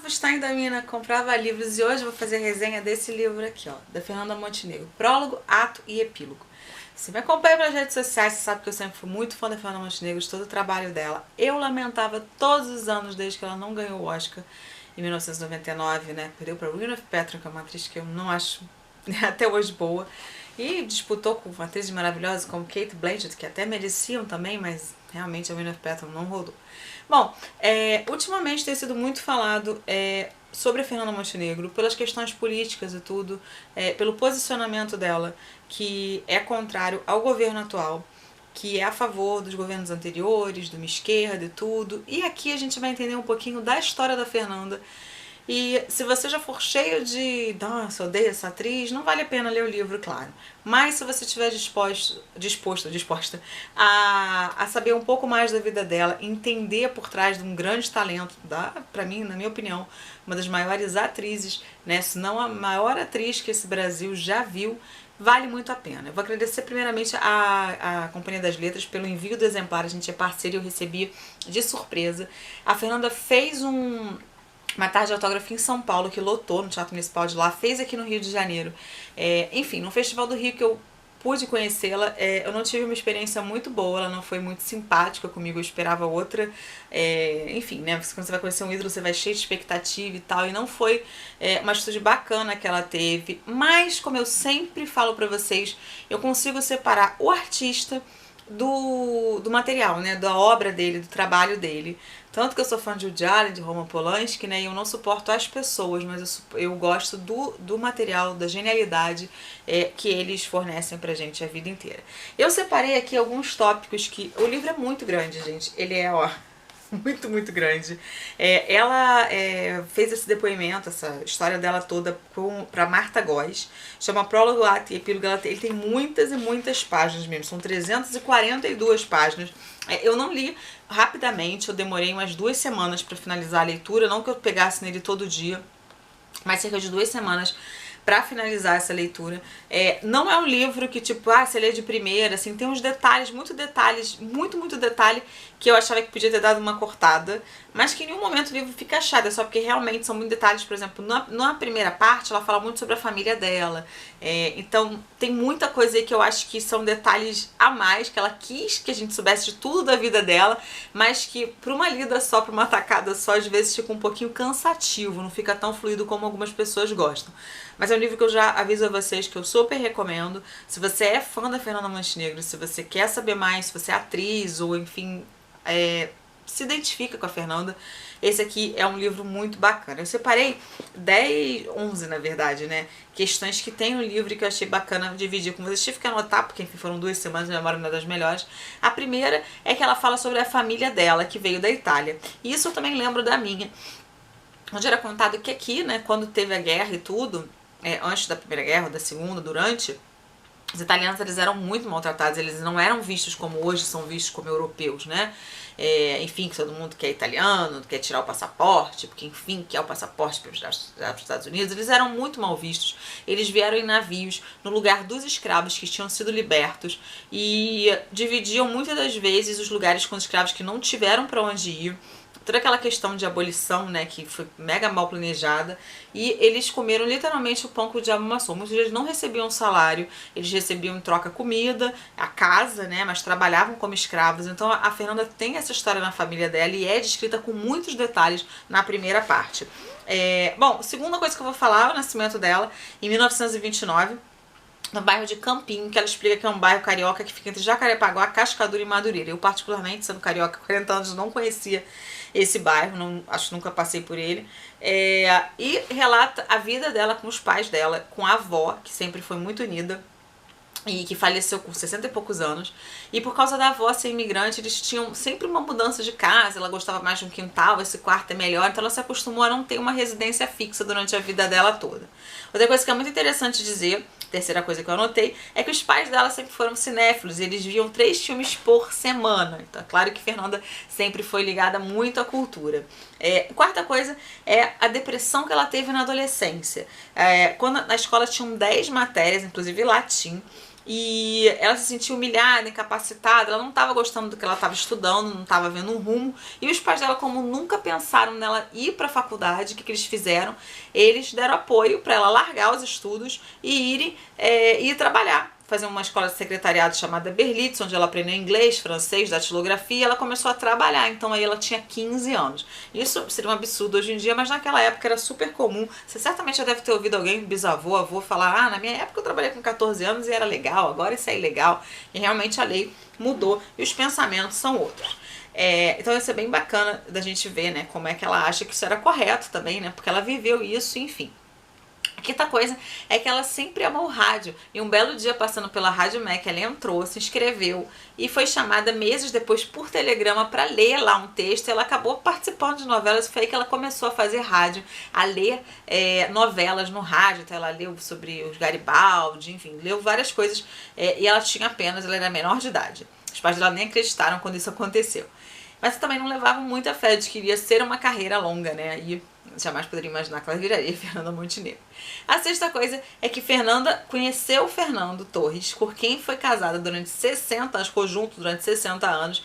Stein da Mina comprava livros e hoje eu vou fazer a resenha desse livro aqui, ó, da Fernanda Montenegro. Prólogo, ato e epílogo. Se me acompanha pelas redes sociais, você sabe que eu sempre fui muito fã da Fernanda Montenegro, de todo o trabalho dela. Eu lamentava todos os anos desde que ela não ganhou o Oscar em 1999, né? Perdeu para Gwyneth Paltrow, que é uma atriz que eu não acho até hoje boa. E disputou com atrizes maravilhosas como Cate Blanchett, que até mereciam também, mas realmente a Gwyneth Paltrow não rodou. Bom, ultimamente tem sido muito falado sobre a Fernanda Montenegro, pelas questões políticas e tudo, pelo posicionamento dela, que é contrário ao governo atual, que é a favor dos governos anteriores, de uma esquerda e tudo. E aqui a gente vai entender um pouquinho da história da Fernanda. E se você já for cheio de nossa, eu odeio essa atriz, não vale a pena ler o livro, claro. Mas se você estiver disposta a saber um pouco mais da vida dela, entender por trás de um grande talento, pra mim, na minha opinião, uma das maiores atrizes, né, se não a maior atriz que esse Brasil já viu, vale muito a pena. Eu vou agradecer primeiramente a Companhia das Letras pelo envio do exemplar, a gente é parceiro e eu recebi de surpresa. A Fernanda fez uma tarde de autógrafo em São Paulo, que lotou no Teatro Municipal de lá, fez aqui no Rio de Janeiro. Enfim, no Festival do Rio que eu pude conhecê-la, eu não tive uma experiência muito boa, ela não foi muito simpática comigo, eu esperava outra. Enfim, né, quando você vai conhecer um ídolo, você vai cheio de expectativa e tal, e não foi uma atitude bacana que ela teve. Mas, como eu sempre falo pra vocês, eu consigo separar o artista do material, né, da obra dele, do trabalho dele. Tanto que eu sou fã de Woody Allen, de Roman Polanski, né, e eu não suporto as pessoas, mas eu gosto do material, da genialidade que eles fornecem pra gente a vida inteira. Eu separei aqui alguns tópicos que... O livro é muito grande, gente. Ele é, ó... muito, muito grande. Ela fez esse depoimento, essa história dela toda para Marta Góes. Chama Prólogo, Ato e Epílogo. Ele tem muitas e muitas páginas mesmo. São 342 páginas. Eu não li rapidamente, eu demorei umas 2 semanas para finalizar a leitura. Não que eu pegasse nele todo dia, mas cerca de 2 semanas pra finalizar essa leitura. Não é um livro que, tipo, você lê de primeira, assim, tem uns detalhes, muito detalhe, que eu achava que podia ter dado uma cortada, mas que em nenhum momento o livro fica chato, só porque realmente são muitos detalhes. Por exemplo, na primeira parte, ela fala muito sobre a família dela, então tem muita coisa aí que eu acho que são detalhes a mais, que ela quis que a gente soubesse de tudo da vida dela, mas que pra uma lida só, pra uma tacada só, às vezes fica um pouquinho cansativo, não fica tão fluido como algumas pessoas gostam. Mas é um livro que eu já aviso a vocês que eu super recomendo. Se você é fã da Fernanda Montenegro, se você quer saber mais, se você é atriz ou enfim, se identifica com a Fernanda, esse aqui é um livro muito bacana. Eu separei 11 na verdade, né, questões que tem no livro e que eu achei bacana dividir com vocês. Tive que anotar, porque enfim, foram 2 semanas, minha memória não é das melhores. A primeira é que ela fala sobre a família dela, que veio da Itália. E isso eu também lembro da minha, onde era contado que aqui, né, quando teve a guerra e tudo, antes da Primeira Guerra, da Segunda, durante, os italianos eles eram muito maltratados, eles não eram vistos como hoje são vistos como europeus, né? Enfim, que todo mundo quer italiano, quer tirar o passaporte, porque enfim, quer o passaporte para os Estados Unidos. Eles eram muito mal vistos, eles vieram em navios no lugar dos escravos que tinham sido libertos e dividiam muitas das vezes os lugares com os escravos que não tiveram para onde ir. Toda aquela questão de abolição, né, que foi mega mal planejada, e eles comeram literalmente o pão que o diabo amassou. Muitos deles não recebiam salário, eles recebiam em troca comida, a casa, né, mas trabalhavam como escravos. Então a Fernanda tem essa história na família dela e é descrita com muitos detalhes na primeira parte. Bom, segunda coisa que eu vou falar é o nascimento dela, em 1929, no bairro de Campinho, que ela explica que é um bairro carioca que fica entre Jacarepaguá, Cascadura e Madureira. Eu, particularmente, sendo carioca há 40 anos, não conhecia esse bairro, acho que nunca passei por ele. E relata a vida dela com os pais dela, com a avó, que sempre foi muito unida, e que faleceu com 60 e poucos anos. E por causa da avó ser imigrante, eles tinham sempre uma mudança de casa, ela gostava mais de um quintal, esse quarto é melhor, então ela se acostumou a não ter uma residência fixa durante a vida dela toda. Outra coisa que é muito interessante dizer, terceira coisa que eu anotei, é que os pais dela sempre foram cinéfilos, eles viam 3 filmes por semana. Então é claro que Fernanda sempre foi ligada muito à cultura. Quarta coisa é a depressão que ela teve na adolescência. Quando na escola tinham 10 matérias, inclusive latim, e ela se sentia humilhada, incapacitada, ela não estava gostando do que ela estava estudando, não estava vendo um rumo, e os pais dela, como nunca pensaram nela ir para a faculdade, o que eles fizeram? Eles deram apoio para ela largar os estudos e ir trabalhar, fazer uma escola de secretariado chamada Berlitz, onde ela aprendeu inglês, francês, datilografia, e ela começou a trabalhar. Então aí ela tinha 15 anos. Isso seria um absurdo hoje em dia, mas naquela época era super comum. Você certamente já deve ter ouvido alguém, bisavô, avô, falar: na minha época eu trabalhei com 14 anos e era legal, agora isso é ilegal. E realmente a lei mudou e os pensamentos são outros. Então isso é bem bacana da gente ver, né, como é que ela acha que isso era correto também, né, porque ela viveu isso, enfim. A quinta coisa é que ela sempre amou o rádio, e um belo dia, passando pela Rádio MEC, ela entrou, se inscreveu e foi chamada meses depois por telegrama para ler lá um texto. Ela acabou participando de novelas, foi aí que ela começou a fazer rádio, a ler novelas no rádio. Então ela leu sobre os Garibaldi, enfim, leu várias coisas, e ela ela era menor de idade. Os pais dela nem acreditaram quando isso aconteceu. Mas também não levavam muita fé de que iria ser uma carreira longa, né? E jamais poderia imaginar que ela viraria Fernanda Montenegro. A sexta coisa é que Fernanda conheceu Fernando Torres, por quem foi casada durante 60 anos, ficou junto durante 60 anos,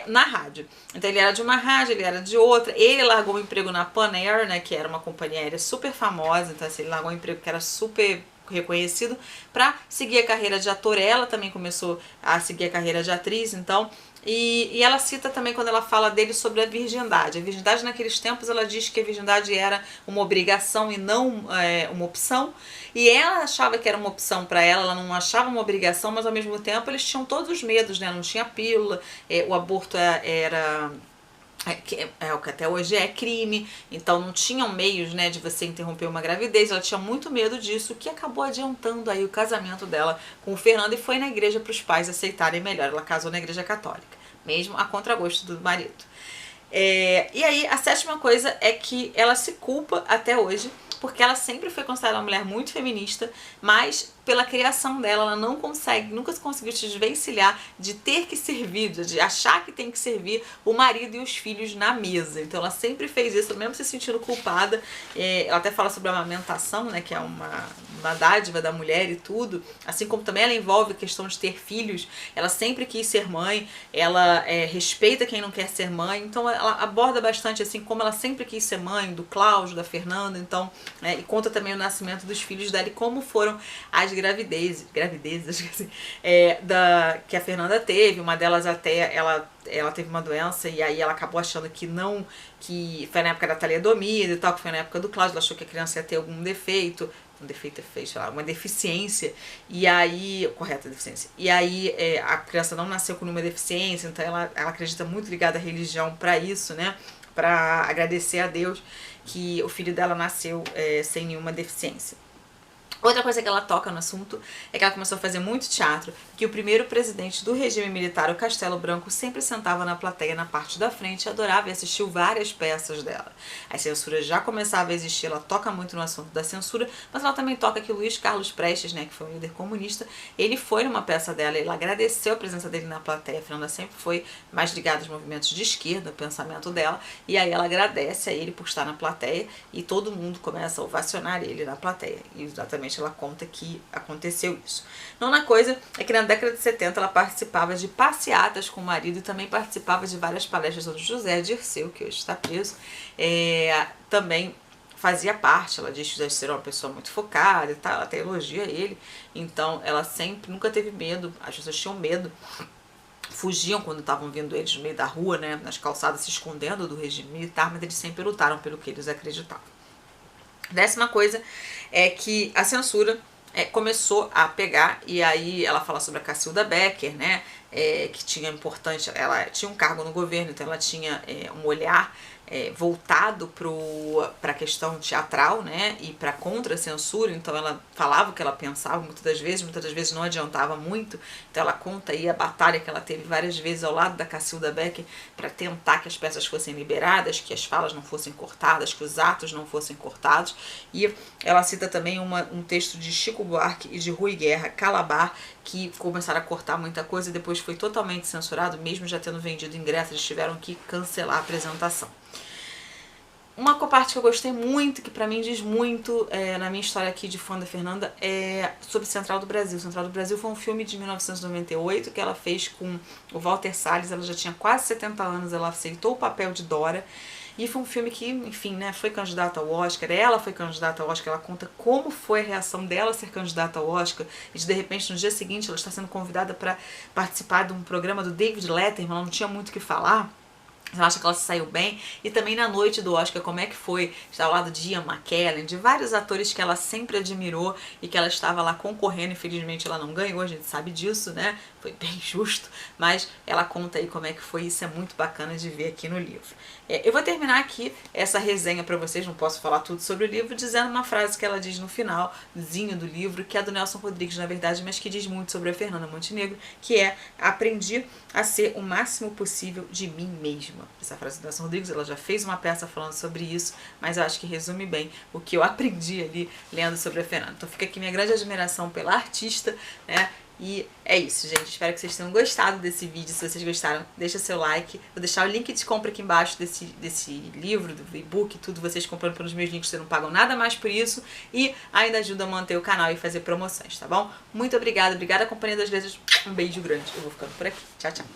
na rádio. Então ele era de uma rádio, ele era de outra. Ele largou um emprego na Pan Air, né, que era uma companhia aérea super famosa. Então assim, ele largou um emprego que era super reconhecido para seguir a carreira de ator. Ela também começou a seguir a carreira de atriz, então. E ela cita também, quando ela fala dele, sobre a virgindade. A virgindade naqueles tempos, ela diz que a virgindade era uma obrigação e não uma opção. E ela achava que era uma opção para ela não achava uma obrigação, mas ao mesmo tempo eles tinham todos os medos, né? Não tinha pílula, o aborto era o que até hoje é crime, então não tinham meios, né, de você interromper uma gravidez. Ela tinha muito medo disso, que acabou adiantando aí o casamento dela com o Fernando, e foi na igreja para os pais aceitarem melhor. Ela casou na igreja católica, mesmo a contragosto do marido. E aí a sétima coisa é que ela se culpa até hoje, porque ela sempre foi considerada uma mulher muito feminista, mas pela criação dela, ela nunca conseguiu se desvencilhar de ter que servir, de achar que tem que servir o marido e os filhos na mesa. Então ela sempre fez isso, mesmo se sentindo culpada. Ela até fala sobre a amamentação, né, que é uma dádiva da mulher e tudo. Assim como também ela envolve a questão de ter filhos, ela sempre quis ser mãe, ela respeita quem não quer ser mãe. Então ela aborda bastante assim como ela sempre quis ser mãe, do Cláudio, da Fernanda, então, e conta também o nascimento dos filhos dela e como foram as gravidezes que a Fernanda teve. Uma delas até ela teve uma doença, e aí ela acabou achando que foi na época da talidomida e tal, que foi na época do Cláudio. Ela achou que a criança ia ter algum defeito, uma deficiência, e aí, correta deficiência, e aí a criança não nasceu com nenhuma deficiência, então ela acredita muito ligada à religião para isso, né, para agradecer a Deus que o filho dela nasceu sem nenhuma deficiência. Outra coisa que ela toca no assunto é que ela começou a fazer muito teatro, que o primeiro presidente do regime militar, o Castelo Branco, sempre sentava na plateia, na parte da frente, e adorava e assistiu várias peças dela. A censura já começava a existir, ela toca muito no assunto da censura, mas ela também toca que o Luiz Carlos Prestes, né, que foi um líder comunista, ele foi numa peça dela, ele agradeceu a presença dele na plateia. A Fernanda sempre foi mais ligada aos movimentos de esquerda, o pensamento dela, e aí ela agradece a ele por estar na plateia, e todo mundo começa a ovacionar ele na plateia, e exatamente ela conta que aconteceu isso. Nona coisa é que na década de 70 ela participava de passeatas com o marido, e também participava de várias palestras onde José Dirceu, que hoje está preso, também fazia parte. Ela diz que deve ser uma pessoa muito focada e tal, ela até elogia ele. Então ela nunca teve medo, as pessoas tinham medo, fugiam quando estavam vendo eles no meio da rua, né, nas calçadas, se escondendo do regime militar, mas eles sempre lutaram pelo que eles acreditavam. Décima coisa é que a censura começou a pegar, e aí ela fala sobre a Cacilda Becker, né, que ela tinha um cargo no governo, então ela tinha um olhar voltado para a questão teatral, né, e para contra a censura. Então ela falava o que ela pensava muitas das vezes não adiantava muito. Então ela conta aí a batalha que ela teve várias vezes ao lado da Cacilda Becker para tentar que as peças fossem liberadas, que as falas não fossem cortadas, que os atos não fossem cortados. E ela cita também um texto de Chico Buarque e de Rui Guerra, Calabar, que começaram a cortar muita coisa e depois foi totalmente censurado. Mesmo já tendo vendido ingressos, eles tiveram que cancelar a apresentação. Uma parte que eu gostei muito, que pra mim diz muito na minha história aqui de fã da Fernanda, é sobre Central do Brasil. Central do Brasil foi um filme de 1998 que ela fez com o Walter Salles. Ela já tinha quase 70 anos, ela aceitou o papel de Dora. E foi um filme que, enfim, né, foi candidata ao Oscar, ela foi candidata ao Oscar, ela conta como foi a reação dela ser candidata ao Oscar, e de repente no dia seguinte ela está sendo convidada para participar de um programa do David Letterman, ela não tinha muito o que falar. Ela acha que ela se saiu bem. E também na noite do Oscar, como é que foi estar ao lado de Ian McKellen, de vários atores que ela sempre admirou e que ela estava lá concorrendo. Infelizmente ela não ganhou, a gente sabe disso, né? Foi bem justo, mas ela conta aí como é que foi. Isso é muito bacana de ver aqui no livro. Eu vou terminar aqui essa resenha para vocês, não posso falar tudo sobre o livro, dizendo uma frase que ela diz no finalzinho do livro, que é do Nelson Rodrigues, na verdade, mas que diz muito sobre a Fernanda Montenegro, que é: aprendi a ser o máximo possível de mim mesma. Essa frase do Nelson Rodrigues, ela já fez uma peça falando sobre isso, mas eu acho que resume bem o que eu aprendi ali lendo sobre a Fernanda. Então fica aqui minha grande admiração pela artista, né? E é isso, gente. Espero que vocês tenham gostado desse vídeo. Se vocês gostaram, deixa seu like. Vou deixar o link de compra aqui embaixo desse livro, do e-book, tudo. Vocês comprando pelos meus links, vocês não pagam nada mais por isso. E ainda ajuda a manter o canal e fazer promoções, tá bom? Muito obrigada. Obrigada, Companhia das Letras. Um beijo grande. Eu vou ficando por aqui. Tchau, tchau.